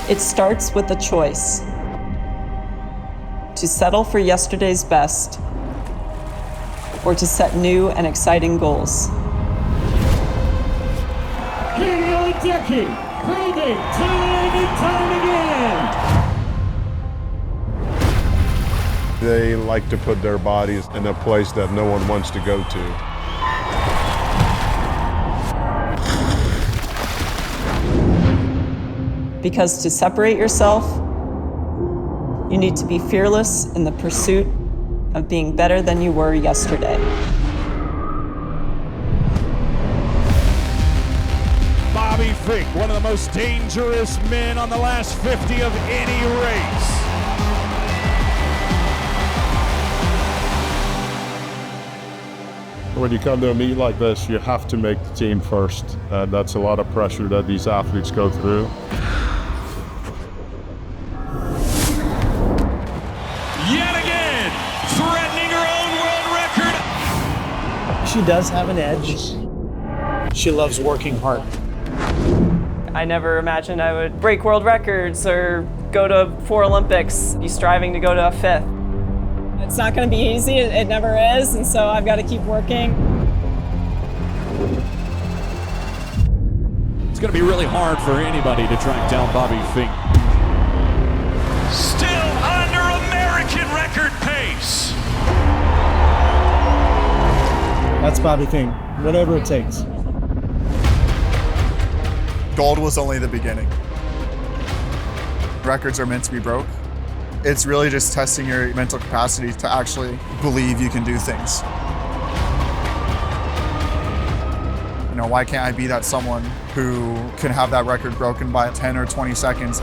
It starts with a choice: to settle for yesterday's best or to set new and exciting goals. Ledecky, proving time and time again. They like to put their bodies in a place that no one wants to go to. Because to separate yourself, you need to be fearless in the pursuit of being better than you were yesterday. Bobby Finke, one of the most dangerous men on the last 50 of any race. When you come to a meet like this, you have to make the team first. That's a lot of pressure that these athletes go through. Yet again, threatening her own world record. She does have an edge. She loves working hard. I never imagined I would break world records or go to 4 Olympics, be striving to go to a 5th. It's not going to be easy, it never is, and so I've got to keep working. It's going to be really hard for anybody to track down Bobby Finke. Still under American record pace. That's Bobby Finke, whatever it takes. Gold was only the beginning. Records are meant to be broke. It's really just testing your mental capacity to actually believe you can do things. You know, why can't I be that someone who can have that record broken by 10 or 20 seconds?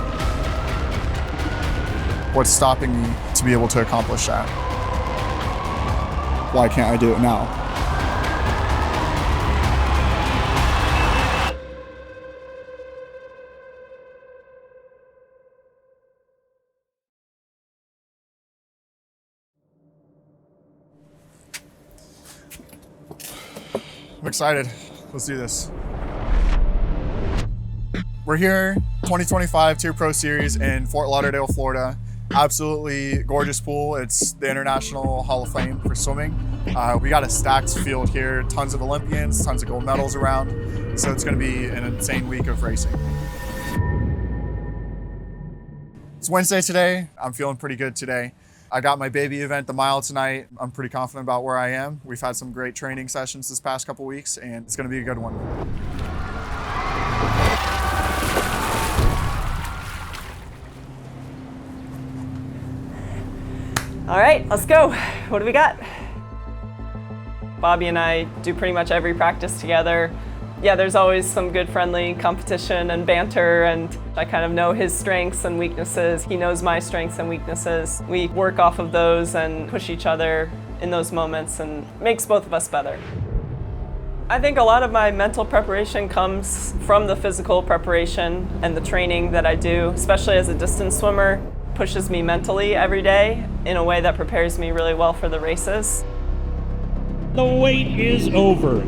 What's stopping me to be able to accomplish that? Why can't I do it now? I'm excited. Let's do this. We're here, 2025 TYR Pro Series in Fort Lauderdale, Florida. Absolutely gorgeous pool. It's the International Hall of Fame for swimming. We got a stacked field here, tons of Olympians, tons of gold medals around. So it's gonna be an insane week of racing. It's Wednesday today. I'm feeling pretty good today. I got my baby event, the mile, tonight. I'm pretty confident about where I am. We've had some great training sessions this past couple weeks, and it's gonna be a good one. All right, let's go. What do we got? Bobby and I do pretty much every practice together. Yeah, there's always some good friendly competition and banter, and I kind of know his strengths and weaknesses. He knows my strengths and weaknesses. We work off of those and push each other in those moments, and makes both of us better. I think a lot of my mental preparation comes from the physical preparation and the training that I do, especially as a distance swimmer. Pushes me mentally every day in a way that prepares me really well for the races. The wait is over.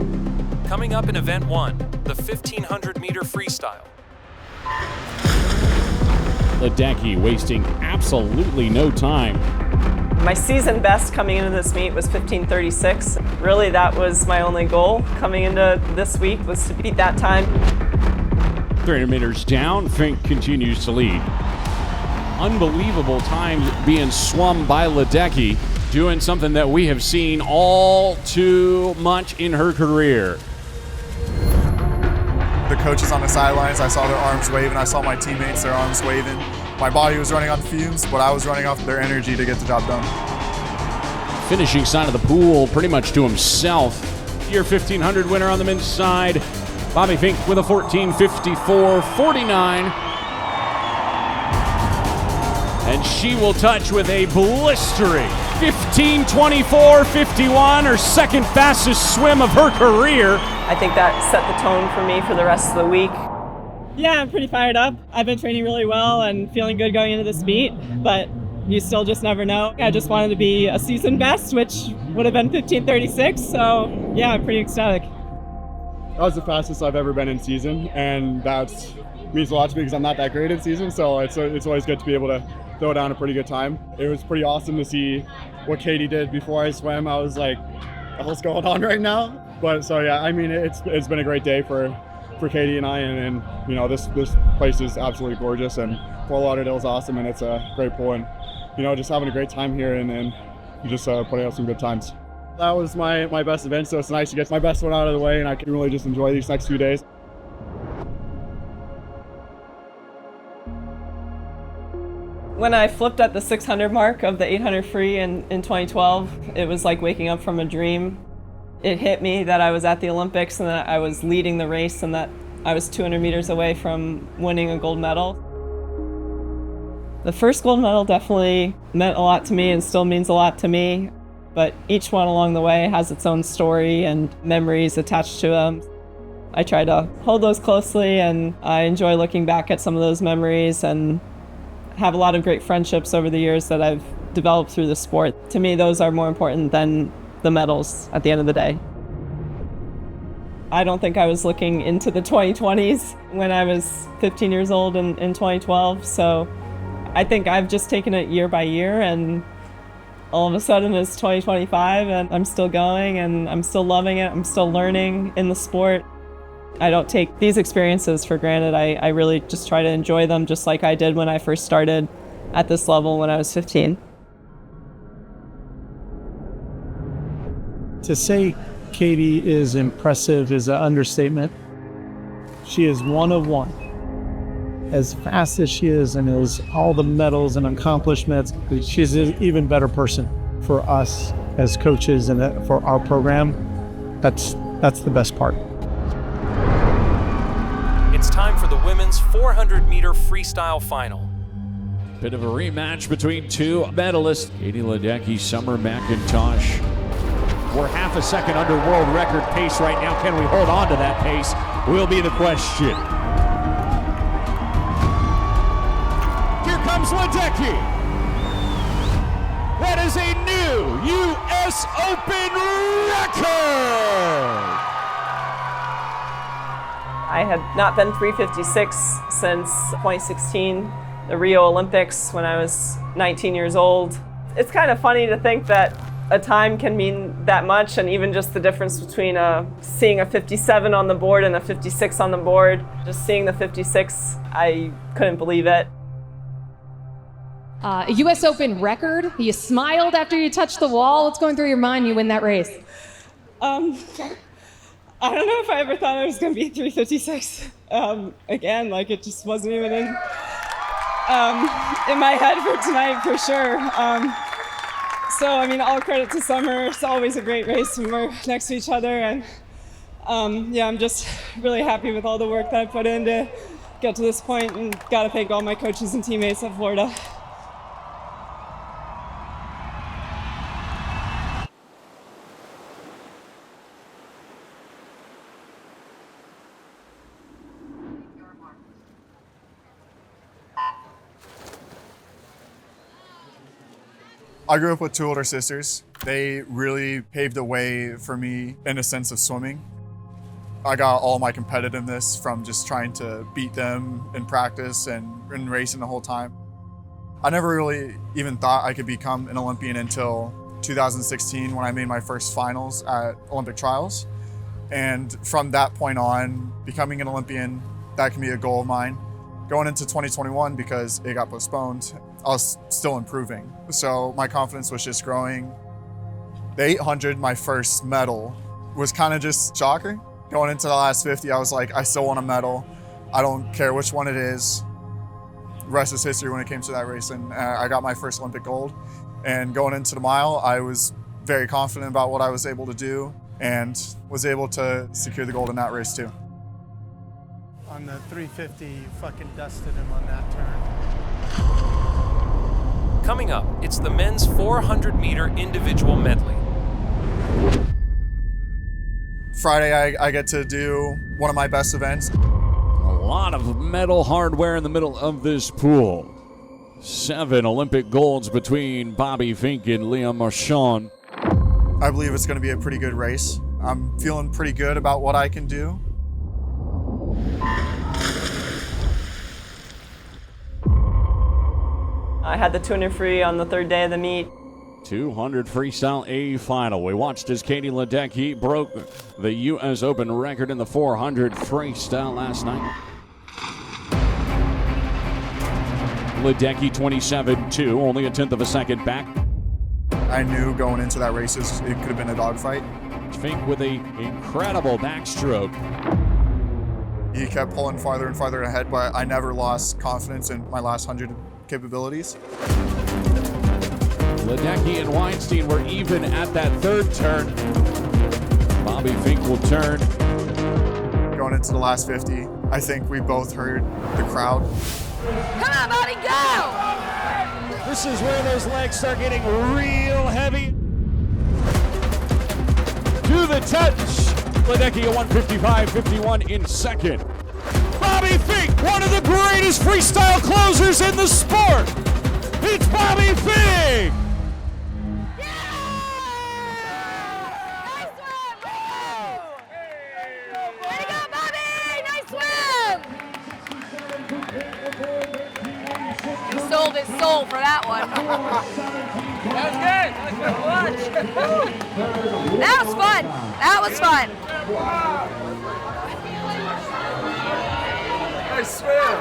Coming up in Event 1, the 1500-meter freestyle. Ledecky wasting absolutely no time. My season best coming into this meet was 15:36. Really, that was my only goal coming into this week, was to beat that time. 300 meters down, Finke continues to lead. Unbelievable times being swum by Ledecky, doing something that we have seen all too much in her career. The coaches on the sidelines, I saw their arms waving. I saw my teammates, their arms waving. My body was running on fumes, but I was running off their energy to get the job done. Finishing side of the pool pretty much to himself. Your 1500 winner on the men's side, Bobby Finke with a 14:54.49. And she will touch with a blistering 15:24.51, her second fastest swim of her career. I think that set the tone for me for the rest of the week. Yeah, I'm pretty fired up. I've been training really well and feeling good going into this meet, but you still just never know. I just wanted to be a season best, which would have been 15:36, so yeah, I'm pretty ecstatic. That was the fastest I've ever been in season, and that means a lot to me because I'm not that great in season, so it's always good to be able to throw down a pretty good time. It was pretty awesome to see what Katie did before I swam. I was like, what's going on right now? But so yeah, I mean, it's been a great day for Katie and I, and you know, this place is absolutely gorgeous, and Fort Lauderdale is awesome, and it's a great pool, and you know, just having a great time here, and just putting out some good times. That was my best event, so it's nice to get my best one out of the way, and I can really just enjoy these next few days. When I flipped at the 600 mark of the 800 free in 2012, it was like waking up from a dream. It hit me that I was at the Olympics and that I was leading the race and that I was 200 meters away from winning a gold medal. The first gold medal definitely meant a lot to me and still means a lot to me, but each one along the way has its own story and memories attached to them. I try to hold those closely, and I enjoy looking back at some of those memories and have a lot of great friendships over the years that I've developed through the sport. To me, those are more important than the medals at the end of the day. I don't think I was looking into the 2020s when I was 15 years old in 2012, so I think I've just taken it year by year, and all of a sudden it's 2025 and I'm still going and I'm still loving it. I'm still learning in the sport. I don't take these experiences for granted. I really just try to enjoy them just like I did when I first started at this level when I was 15. To say Katie is impressive is an understatement. She is one of one. As fast as she is and as all the medals and accomplishments, she's an even better person for us as coaches and for our program. That's the best part. It's time for the women's 400-meter freestyle final. Bit of a rematch between two medalists. Katie Ledecky, Summer McIntosh. We're half a second under world record pace right now. Can we hold on to that pace? Will be the question. Here comes Ledecky. That is a new U.S. Open record. I had not been 356 since 2016, the Rio Olympics, when I was 19 years old. It's kind of funny to think that a time can mean that much, and even just the difference between seeing a 57 on the board and a 56 on the board. Just seeing the 56, I couldn't believe it. A U.S. Open record. You smiled after you touched the wall. What's going through your mind? You win that race. I don't know if I ever thought I was going to be 356 again. Like, it just wasn't even in my head for tonight, for sure. So, I mean, all credit to Summer. It's always a great race when we're next to each other. And yeah, I'm just really happy with all the work that I put in to get to this point, and got to thank all my coaches and teammates at Florida. I grew up with two older sisters. They really paved the way for me in a sense of swimming. I got all my competitiveness from just trying to beat them in practice and in racing the whole time. I never really even thought I could become an Olympian until 2016 when I made my first finals at Olympic trials. And from that point on, becoming an Olympian, that can be a goal of mine. Going into 2021, because it got postponed, I was still improving. So my confidence was just growing. The 800, my first medal, was kind of just shocker. Going into the last 50, I was like, I still want a medal. I don't care which one it is. The rest is history when it came to that race. And I got my first Olympic gold. And going into the mile, I was very confident about what I was able to do and was able to secure the gold in that race too. On the 350, you fucking dusted him on that turn. Coming up, it's the men's 400-meter individual medley. Friday, I get to do one of my best events. A lot of medal hardware in the middle of this pool. 7 Olympic golds between Bobby Finke and Leah Marchand. I believe it's going to be a pretty good race. I'm feeling pretty good about what I can do. I had the 200 free on the third day of the meet. 200 freestyle A final. We watched as Katie Ledecky broke the U.S. Open record in the 400 freestyle last night. Ledecky 27-2, only a tenth of a second back. I knew going into that race it could have been a dogfight. Fink with a incredible backstroke. He kept pulling farther and farther ahead, but I never lost confidence in my last 100 capabilities. Ledecky and Weinstein were even at that third turn. Bobby Fink will turn. Going into the last 50, I think we both heard the crowd. Come on, Bobby, go! This is where those legs start getting real heavy. To the touch. Ledecky a 155.51 in second. Bobby Fink, one of the greatest freestyle closers in the sport. It's Bobby Fink. Sold his soul for that one. That was good. That was good. Watch. That was fun. That was fun. Nice swim.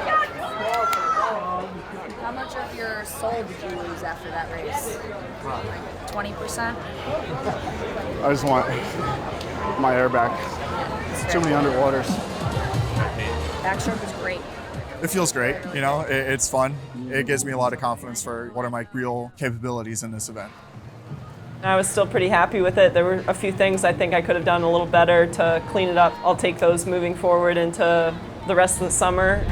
How much of your soul did you lose after that race? 20%? I just want my air back. Too many underwaters. Backstroke was great. It feels great, you know, it's fun. It gives me a lot of confidence for what are my real capabilities in this event. I was still pretty happy with it. There were a few things I think I could have done a little better to clean it up. I'll take those moving forward into the rest of the summer.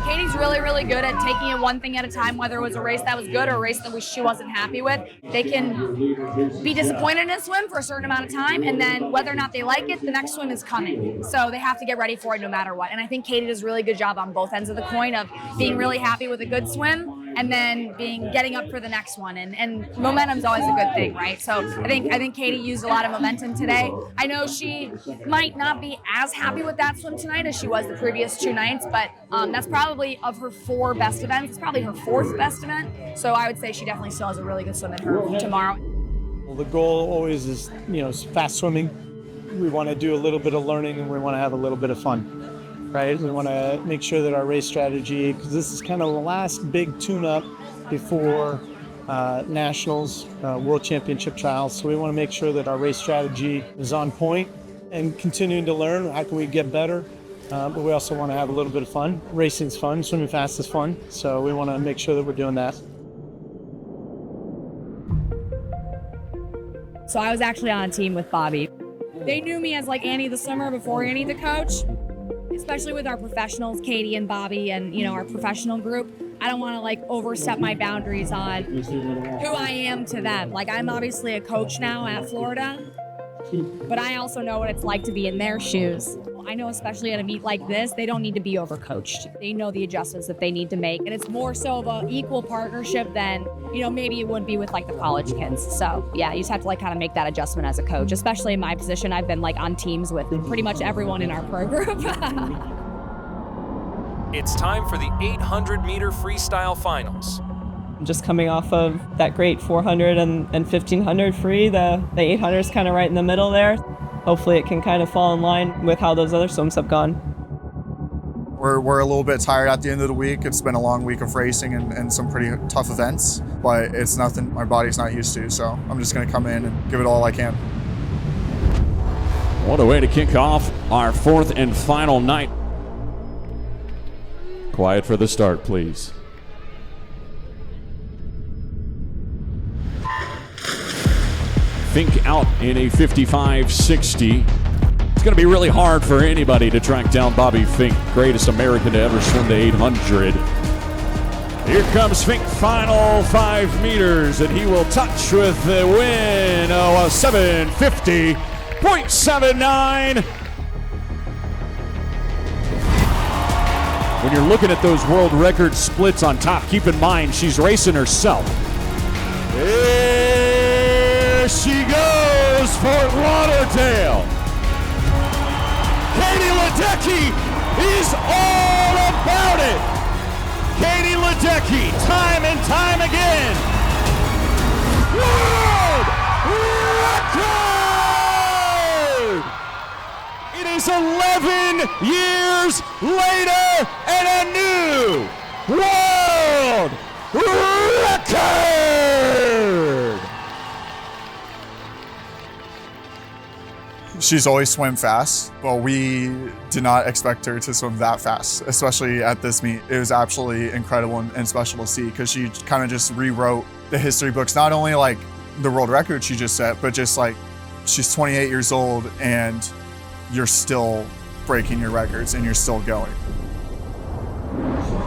Katie's really, really good at taking it one thing at a time, whether it was a race that was good or a race that she wasn't happy with. They can be disappointed in a swim for a certain amount of time, and then whether or not they like it, the next swim is coming. So they have to get ready for it no matter what. And I think Katie does a really good job on both ends of the coin of being really happy with a good swim and then getting up for the next one. And momentum's always a good thing, right? So I think Katie used a lot of momentum today. I know she might not be as happy with that swim tonight as she was the previous two nights, but that's probably of her 4 best events. It's probably her 4th best event. So I would say she definitely still has a really good swim in her tomorrow. Well, the goal always is, fast swimming. We want to do a little bit of learning and we want to have a little bit of fun, right? We want to make sure that our race strategy, because this is kind of the last big tune-up before nationals, world championship trials. So we want to make sure that our race strategy is on point and continuing to learn. How can we get better? But we also want to have a little bit of fun. Racing's fun, swimming fast is fun. So we want to make sure that we're doing that. So I was actually on a team with Bobby. They knew me as like Annie the swimmer before Annie the coach, especially with our professionals, Katie and Bobby and our professional group. I don't want to like overstep my boundaries on who I am to them. Like I'm obviously a coach now at Florida, but I also know what it's like to be in their shoes. I know especially at a meet like this, they don't need to be overcoached. They know the adjustments that they need to make. And it's more so of an equal partnership than, maybe it would be with like the college kids. So yeah, you just have to like kind of make that adjustment as a coach, especially in my position. I've been like on teams with pretty much everyone in our pro group. It's time for the 800-meter freestyle finals. Just coming off of that great 400 and 1500 free, the 800 is kind of right in the middle there. Hopefully it can kind of fall in line with how those other swims have gone. We're a little bit tired at the end of the week. It's been a long week of racing and some pretty tough events, but it's nothing my body's not used to, so I'm just going to come in and give it all I can. What a way to kick off our 4th and final night. Quiet for the start, please. Fink out in a 55.60. It's going to be really hard for anybody to track down Bobby Fink, greatest American to ever swim the 800. Here comes Fink, final 5 meters, and he will touch with the win. Oh, a 750.79. When you're looking at those world record splits on top, keep in mind she's racing herself. There she goes. is Fort Lauderdale. Katie Ledecky is all about it. Katie Ledecky, time and time again. World record! It is 11 years later and a new world record! She's always swam fast, but we did not expect her to swim that fast, especially at this meet. It was absolutely incredible and special to see because she kind of just rewrote the history books, not only like the world record she just set, but just like she's 28 years old and you're still breaking your records and you're still going.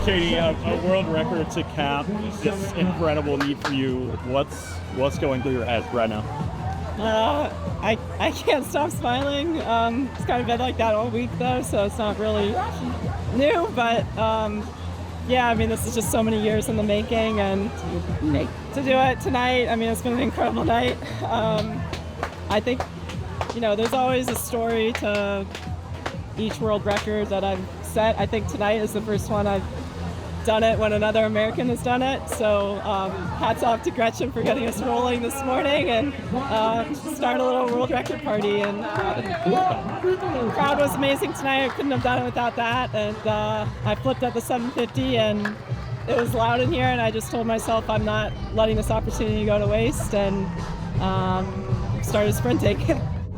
Katie, a world record to cap this incredible meet for you. What's going through your head right now? I can't stop smiling. It's kind of been like that all week though, so it's not really new, but yeah, I mean, this is just so many years in the making, and to do it tonight, I mean, it's been an incredible night. I think, you know, there's always a story to each world record that I've set. I think tonight is the first one I've done it when another American has done it. So hats off to Gretchen for getting us rolling this morning and start a little world record party. And the crowd was amazing tonight. I couldn't have done it without that. And I flipped at the 750 and it was loud in here, and I just told myself I'm not letting this opportunity go to waste, and started sprinting.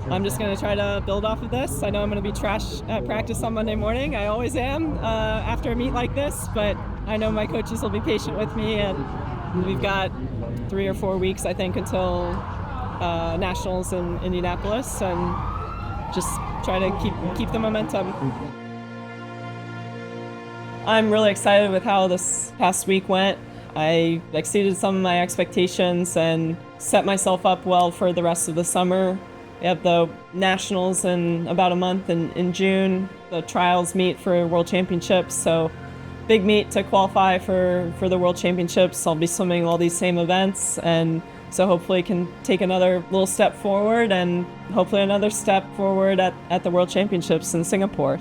I'm just going to try to build off of this. I know I'm going to be trash at practice on Monday morning. I always am after a meet like this, but I know my coaches will be patient with me, and we've got 3 or 4 weeks, I think, until Nationals in Indianapolis, and just try to keep the momentum. I'm really excited with how this past week went. I exceeded some of my expectations and set myself up well for the rest of the summer. We have the Nationals in about a month in June, the trials meet for World Championships, so big meet to qualify for the World Championships. I'll be swimming all these same events, and so hopefully can take another little step forward, and hopefully another step forward at the World Championships in Singapore.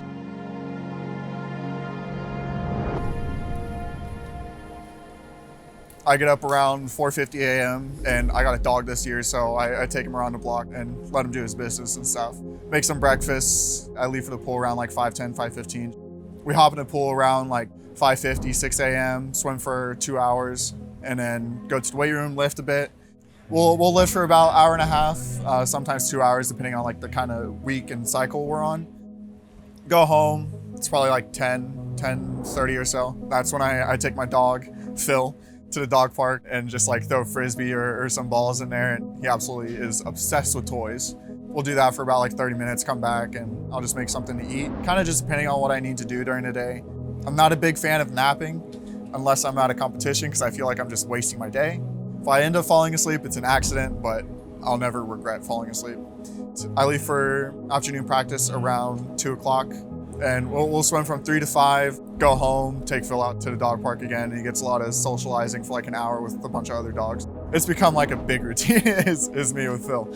I get up around 4:50 a.m. and I got a dog this year, so I take him around the block and let him do his business and stuff. Make some breakfast. I leave for the pool around like 5:10, 5:15. We hop in the pool around like 5:50, 6 a.m., swim for 2 hours, and then go to the weight room, lift a bit. We'll lift for about an hour and a half, sometimes 2 hours, depending on like the kind of week and cycle we're on. Go home. It's probably like 10:30 or so. That's when I take my dog, Phil, to the dog park and just like throw a frisbee or some balls in there, and he absolutely is obsessed with toys. We'll do that for about like 30 minutes, come back, and I'll just make something to eat, kind of just depending on what I need to do during the day. I'm not a big fan of napping unless I'm at a competition because I feel like I'm just wasting my day. If I end up falling asleep, it's an accident, but I'll never regret falling asleep. I leave for afternoon practice around 2 o'clock. And we'll swim from 3 to 5, go home, take Phil out to the dog park again, and he gets a lot of socializing for like an hour with a bunch of other dogs. It's become like a big routine is me with Phil.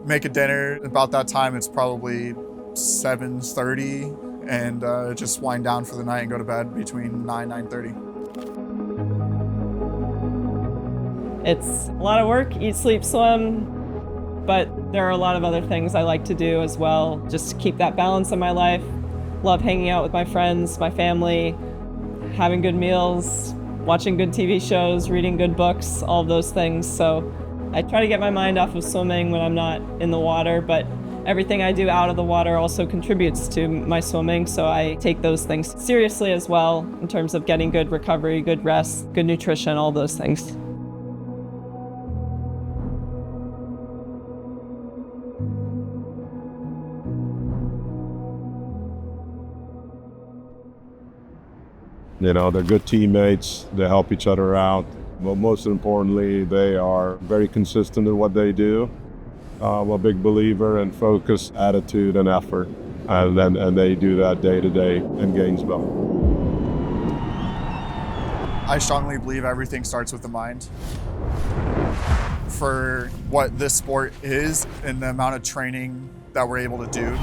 Make a dinner, about that time it's probably 7:30, and just wind down for the night and go to bed between 9:30. It's a lot of work, eat, sleep, swim, but there are a lot of other things I like to do as well, just to keep that balance in my life. Love hanging out with my friends, my family, having good meals, watching good TV shows, reading good books, all of those things. So I try to get my mind off of swimming when I'm not in the water, but everything I do out of the water also contributes to my swimming. So I take those things seriously as well in terms of getting good recovery, good rest, good nutrition, all those things. You know, they're good teammates, they help each other out, but most importantly, they are very consistent in what they do. I'm a big believer in focus, attitude, and effort, and they do that day to day in Gainesville. I strongly believe everything starts with the mind. for what this sport is and the amount of training that we're able to do.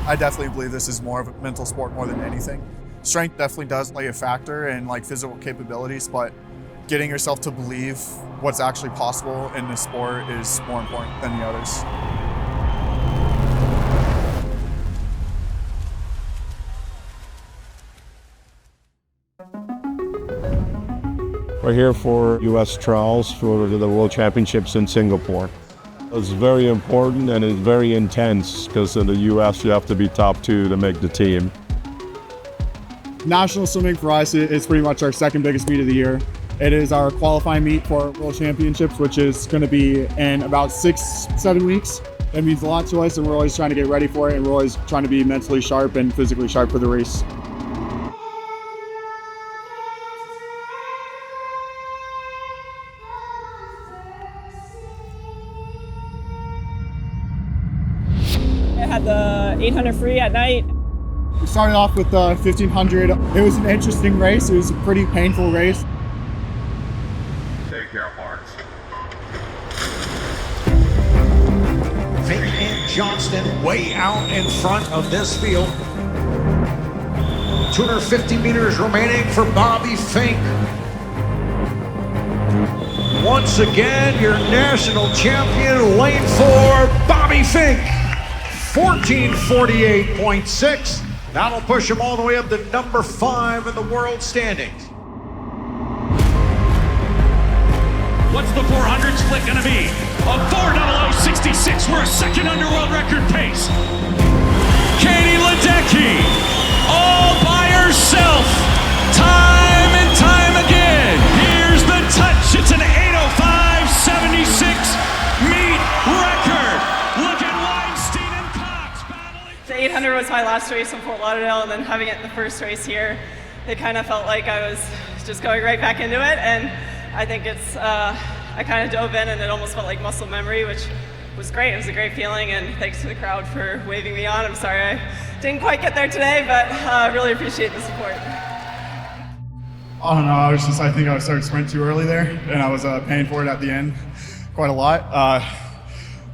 I definitely believe this is more of a mental sport more than anything. Strength definitely does play a factor in like physical capabilities, but getting yourself to believe what's actually possible in this sport is more important than the others. We're here for U.S. trials for the World Championships in Singapore. It's very important and it's very intense because in the U.S. you have to be top 2 to make the team. National swimming for us is pretty much our second biggest meet of the year. It is our qualifying meet for World Championships, which is going to be in about 6-7 weeks. It means a lot to us and we're always trying to get ready for it and we're always trying to be mentally sharp and physically sharp for the race. I had the 800 free at night. We started off with the 1500. It was an interesting race. It was a pretty painful race. Take care, Marks. Finke and Johnston way out in front of this field. 250 meters remaining for Bobby Finke. Once again, your national champion, lane 4, Bobby Finke. 14:48.6. That'll push him all the way up to number 5 in the world standings. What's the 400 split gonna be? A 4:00.66. We're a second under world record pace. Katie Ledecky, all by herself, time and time again. Here's the touch. It's an 8:05.76 meet record. Look at Weinstein and Cox battling. The 800 was my last race in Fort Lauderdale, and then having it the first race here, it kind of felt like I was just going right back into it, and I think it's, I kind of dove in and it almost felt like muscle memory, which was great. It was a great feeling, and thanks to the crowd for waving me on. I'm sorry I didn't quite get there today, but I really appreciate the support. I don't know, I think I started sprint too early there, and I was paying for it at the end quite a lot.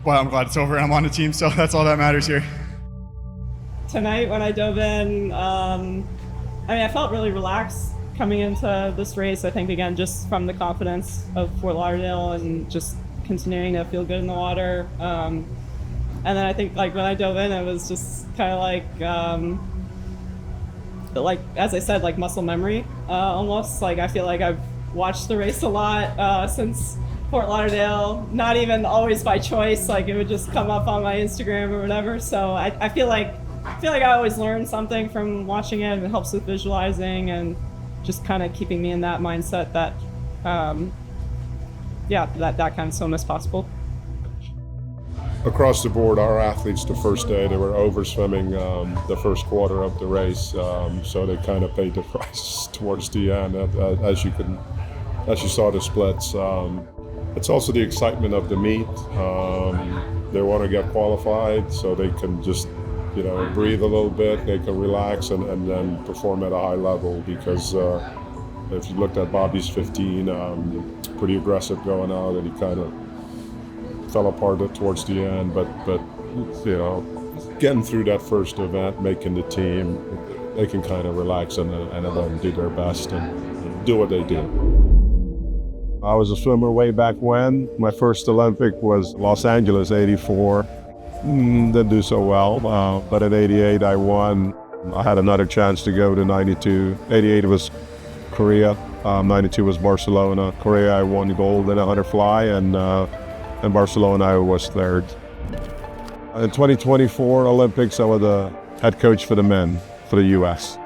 But I'm glad it's over and I'm on the team, so that's all that matters here. Tonight when I dove in, I felt really relaxed coming into this race. I think, again, just from the confidence of Fort Lauderdale and just continuing to feel good in the water. And then I think, like, when I dove in, it was just kind of like, as I said, like muscle memory, almost. Like, I feel like I've watched the race a lot since Fort Lauderdale, not even always by choice. Like, it would just come up on my Instagram or whatever. So I feel like I always learn something from watching it, and it helps with visualizing and just kind of keeping me in that mindset that, that kind of swim is possible. Across the board, our athletes, the first day, they were over swimming the first quarter of the race, so they kind of paid the price towards the end, as you saw the splits. It's also the excitement of the meet. They want to get qualified, so they can just, breathe a little bit, they can relax and then perform at a high level, because if you looked at Bobby's 15, pretty aggressive going out, and he kind of fell apart towards the end, but getting through that first event, making the team, they can kind of relax and then do their best and do what they do. I was a swimmer way back when. My first Olympic was Los Angeles, 84. Didn't do so well, but at 88 I won. I had another chance to go to 92. 88 was Korea, 92 was Barcelona. Korea I won gold in 100 fly, and in Barcelona I was third. In 2024 Olympics I was the head coach for the men for the US.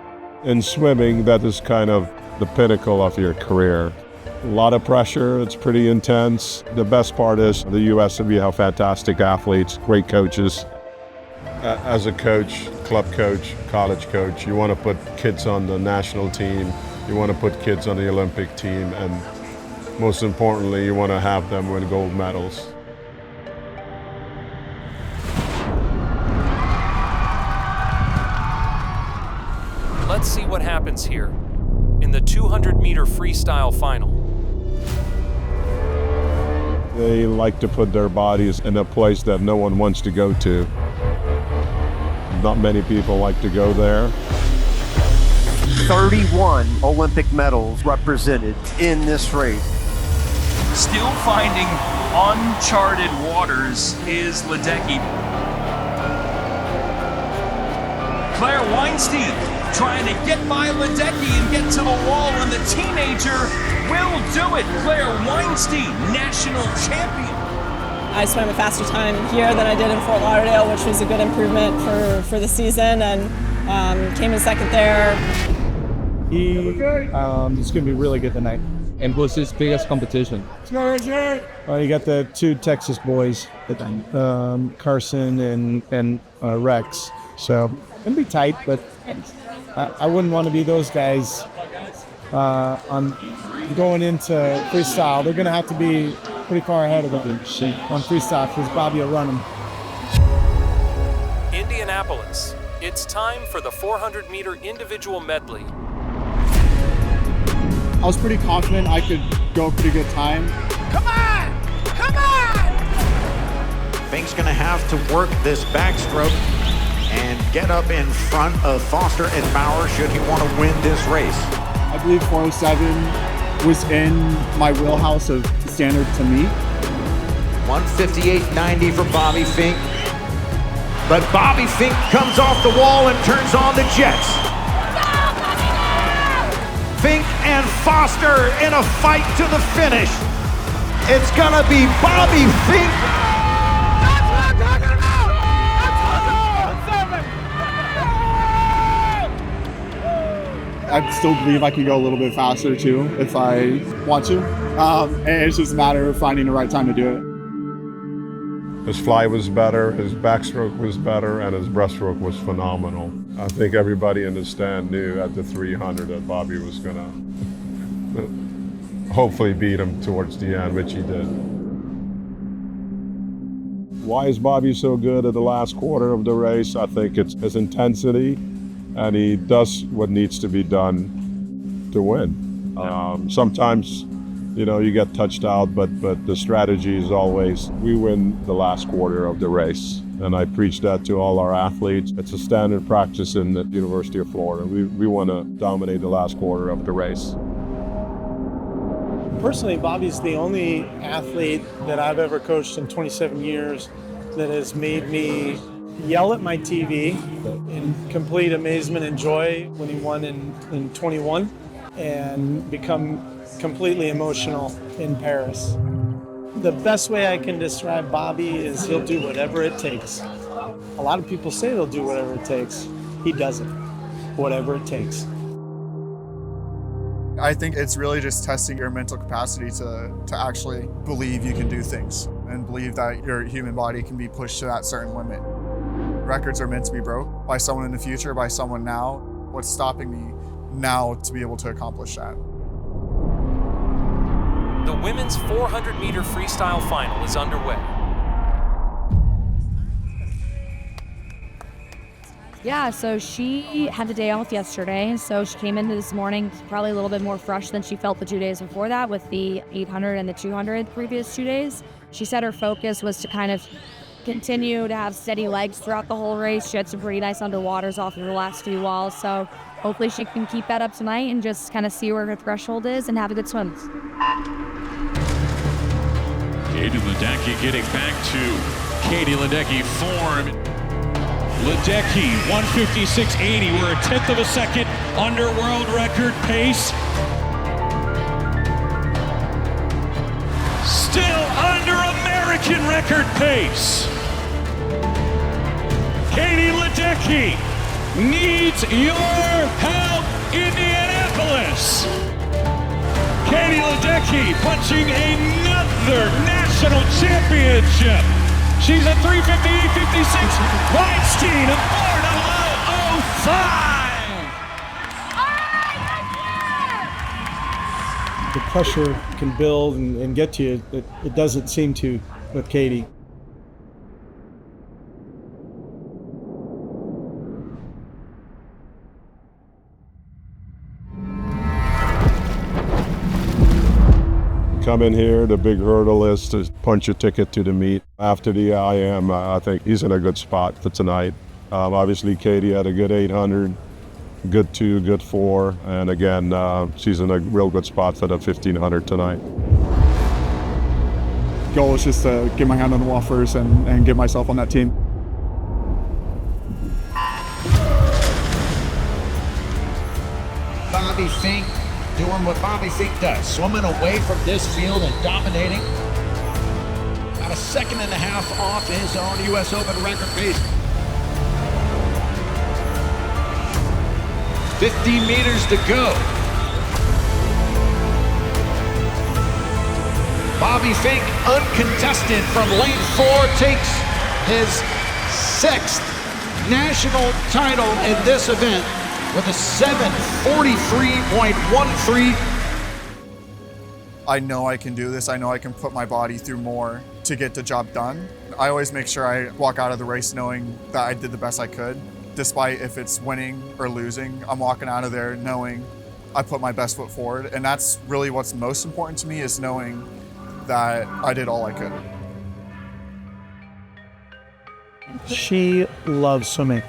In swimming, that is kind of the pinnacle of your career. A lot of pressure, it's pretty intense. The best part is the US, we have fantastic athletes, great coaches. As a coach, club coach, college coach, you want to put kids on the national team, you want to put kids on the Olympic team, and most importantly, you want to have them win gold medals. Let's see what happens here in the 200-meter freestyle final. They like to put their bodies in a place that no one wants to go to. Not many people like to go there. 31 Olympic medals represented in this race. Still finding uncharted waters is Ledecky. Claire Weinstein trying to get by Ledecky and get to the wall, and the teenager will do it. Claire Weinstein, national champion. I swam a faster time here than I did in Fort Lauderdale, which was a good improvement for the season, and came in second there. He's going to be really good tonight. And what's his biggest competition? Well, you got the two Texas boys, Carson and Rex. So it'll be tight, but I wouldn't want to be those guys on going into freestyle. They're going to have to be pretty far ahead of them on freestyle because Bobby will run them. Indianapolis. It's time for the 400-meter individual medley. I was pretty confident I could go a pretty good time. Come on! Come on! Fink's gonna have to work this backstroke and get up in front of Foster and Bauer should he want to win this race. I believe 407 was in my wheelhouse of standard to meet. 158.90 for Bobby Finke. But Bobby Finke comes off the wall and turns on the jets. Finke and Foster in a fight to the finish. It's gonna be Bobby Finke. That's what I'm talking about! I still believe I can go a little bit faster too if I want to. And it's just a matter of finding the right time to do it. His fly was better, his backstroke was better, and his breaststroke was phenomenal. I think everybody in the stand knew at the 300 that Bobby was gonna hopefully beat him towards the end, which he did. Why is Bobby so good at the last quarter of the race? I think it's his intensity, and he does what needs to be done to win. Sometimes, you know, you get touched out, but the strategy is always, we win the last quarter of the race. And I preach that to all our athletes. It's a standard practice in the University of Florida. We want to dominate the last quarter of the race. Personally, Bobby's the only athlete that I've ever coached in 27 years that has made me yell at my TV in complete amazement and joy when he won in 21 and become completely emotional in Paris. The best way I can describe Bobby is he'll do whatever it takes. A lot of people say they'll do whatever it takes. He doesn't. Whatever it takes. I think it's really just testing your mental capacity to actually believe you can do things and believe that your human body can be pushed to that certain limit. Records are meant to be broke by someone in the future, by someone now. What's stopping me now to be able to accomplish that? The women's 400-meter freestyle final is underway. Yeah, so she had the day off yesterday, so she came into this morning probably a little bit more fresh than she felt the 2 days before that with the 800 and the 200 previous 2 days. She said her focus was to kind of continue to have steady legs throughout the whole race. She had some pretty nice underwaters off of the last few walls, so hopefully she can keep that up tonight and just kind of see where her threshold is and have a good swim. Katie Ledecky getting back to Katie Ledecky form. Ledecky, 156.80. We're a 1/10 of a second under world record pace. Still under American record pace. Katie Ledecky needs your help, Indianapolis. Katie Ledecky punching another national championship. She's at 358.56. Weinstein, a 4:00.05. The pressure can build and get to you. It doesn't seem to with Katie. come in here, the big hurdle is to punch your ticket to the meet. After the IM, I think he's in a good spot for tonight. Obviously, Katie had a good 800, good 2, good 4, and again, she's in a real good spot for the 1500 tonight. Goal is just to get my hand on the wall first and get myself on that team. Bobby Finke doing what Bobby Finke does, swimming away from this field and dominating. About a second and a half off his own U.S. Open record pace. 15 meters to go. Bobby Finke, uncontested from lane 4, takes his 6th national title in this event with a 7:43.13. I know I can do this. I know I can put my body through more to get the job done. I always make sure I walk out of the race knowing that I did the best I could. Despite if it's winning or losing, I'm walking out of there knowing I put my best foot forward. And that's really what's most important to me, is knowing that I did all I could. She loves swimming.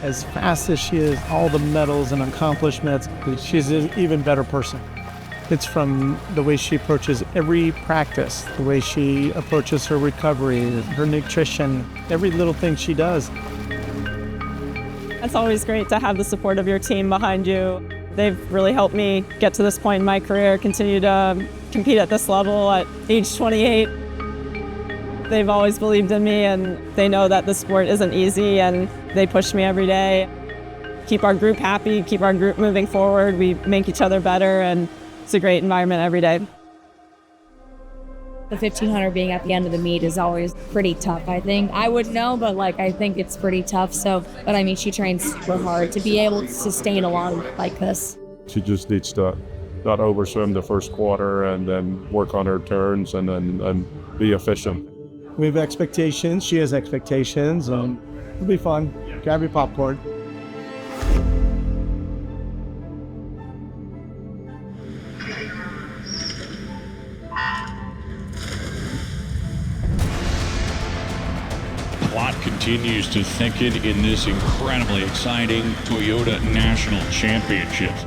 As fast as she is, all the medals and accomplishments, she's an even better person. It's from the way she approaches every practice, the way she approaches her recovery, her nutrition, every little thing she does. It's always great to have the support of your team behind you. They've really helped me get to this point in my career, continue to compete at this level at age 28. They've always believed in me, and they know that the sport isn't easy, and they push me every day. Keep our group happy, keep our group moving forward. We make each other better, and it's a great environment every day. The 1500 being at the end of the meet is always pretty tough, I think. I wouldn't know, but I think it's pretty tough. But I mean, she trains super hard to be able to sustain a lot like this. She just needs to not overswim the first quarter and then work on her turns and be efficient. We have expectations. She has expectations. It'll be fun. Grab your popcorn. Plot continues to thicken in this incredibly exciting Toyota National Championships.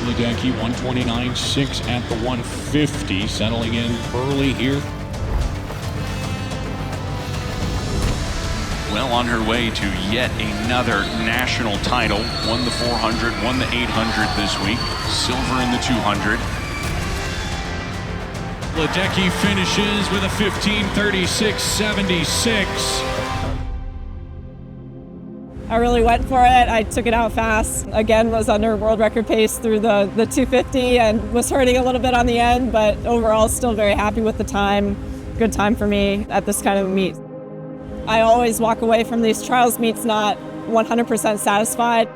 Ledecky 129.6 at the 150, settling in early here. Well on her way to yet another national title. Won the 400, won the 800 this week. Silver in the 200. Ledecky finishes with a 15:36.76. I really went for it. I took it out fast. Again, was under world record pace through the 250 and was hurting a little bit on the end, but overall still very happy with the time. Good time for me at this kind of meet. I always walk away from these trials meets not 100% satisfied.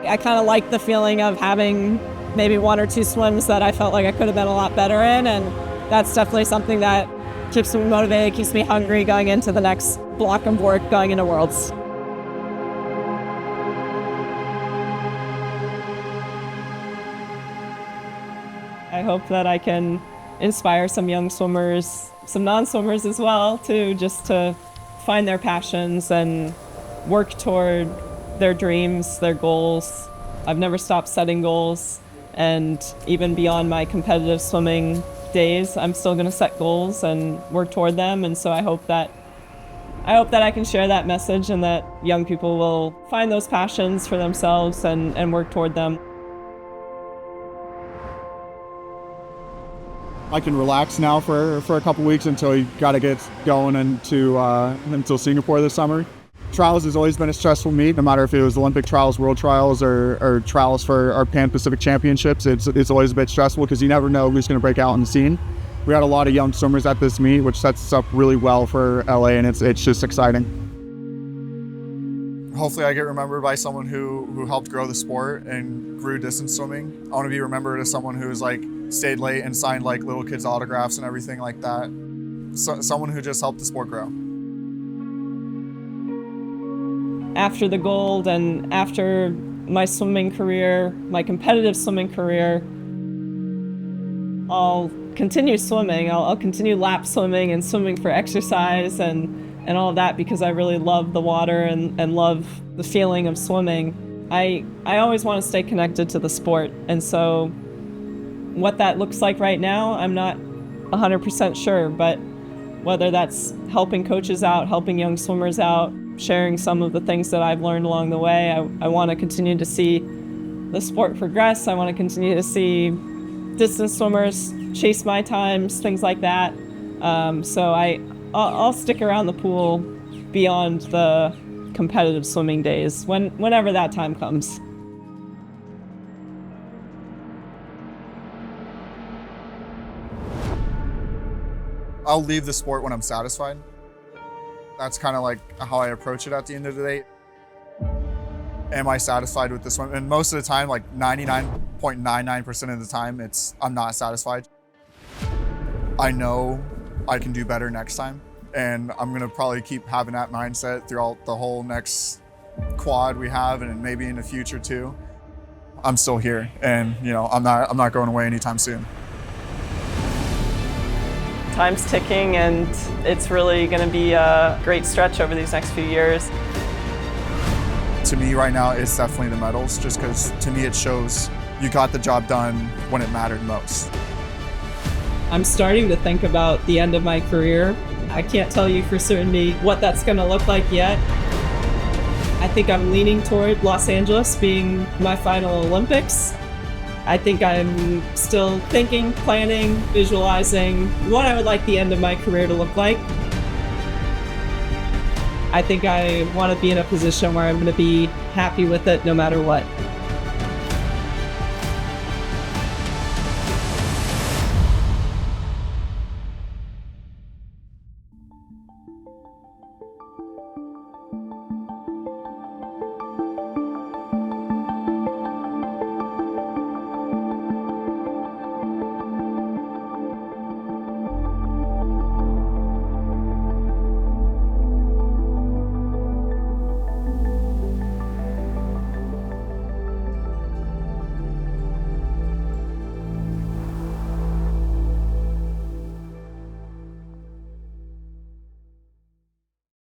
I kind of like the feeling of having maybe 1 or 2 swims that I felt like I could have been a lot better in, and that's definitely something that keeps me motivated, keeps me hungry going into the next block of work, going into Worlds. I hope that I can inspire some young swimmers, some non-swimmers as well, to find their passions and work toward their dreams, their goals. I've never stopped setting goals, and even beyond my competitive swimming days, I'm still going to set goals and work toward them. And so I hope that I can share that message, and that young people will find those passions for themselves and work toward them. I can relax now for a couple weeks until we got to get going until Singapore this summer. Trials has always been a stressful meet, no matter if it was Olympic trials, world trials, or trials for our Pan-Pacific Championships. It's always a bit stressful because you never know who's going to break out in the scene. We had a lot of young swimmers at this meet, which sets us up really well for LA, and it's just exciting. Hopefully I get remembered by someone who helped grow the sport and grew distance swimming. I want to be remembered as someone who's stayed late and signed little kids' autographs and everything like that. Someone who just helped the sport grow. After the gold and after my swimming career, my competitive swimming career, I'll continue swimming. I'll continue lap swimming and swimming for exercise and all of that because I really love the water and love the feeling of swimming. I always want to stay connected to the sport, and so what that looks like right now, I'm not 100% sure, but whether that's helping coaches out, helping young swimmers out, sharing some of the things that I've learned along the way, I want to continue to see the sport progress. I want to continue to see distance swimmers chase my times, things like that. So I'll stick around the pool beyond the competitive swimming days, whenever that time comes. I'll leave the sport when I'm satisfied. That's kind of like how I approach it at the end of the day. Am I satisfied with this one? And most of the time, like 99.99% of the time, I'm not satisfied. I know I can do better next time, and I'm gonna probably keep having that mindset throughout the whole next quad we have, and maybe in the future too. I'm still here, and I'm not going away anytime soon. Time's ticking, and it's really going to be a great stretch over these next few years. To me right now, it's definitely the medals, just because to me it shows you got the job done when it mattered most. I'm starting to think about the end of my career. I can't tell you for certainty what that's going to look like yet. I think I'm leaning toward Los Angeles being my final Olympics. I think I'm still thinking, planning, visualizing what I would like the end of my career to look like. I think I want to be in a position where I'm going to be happy with it no matter what.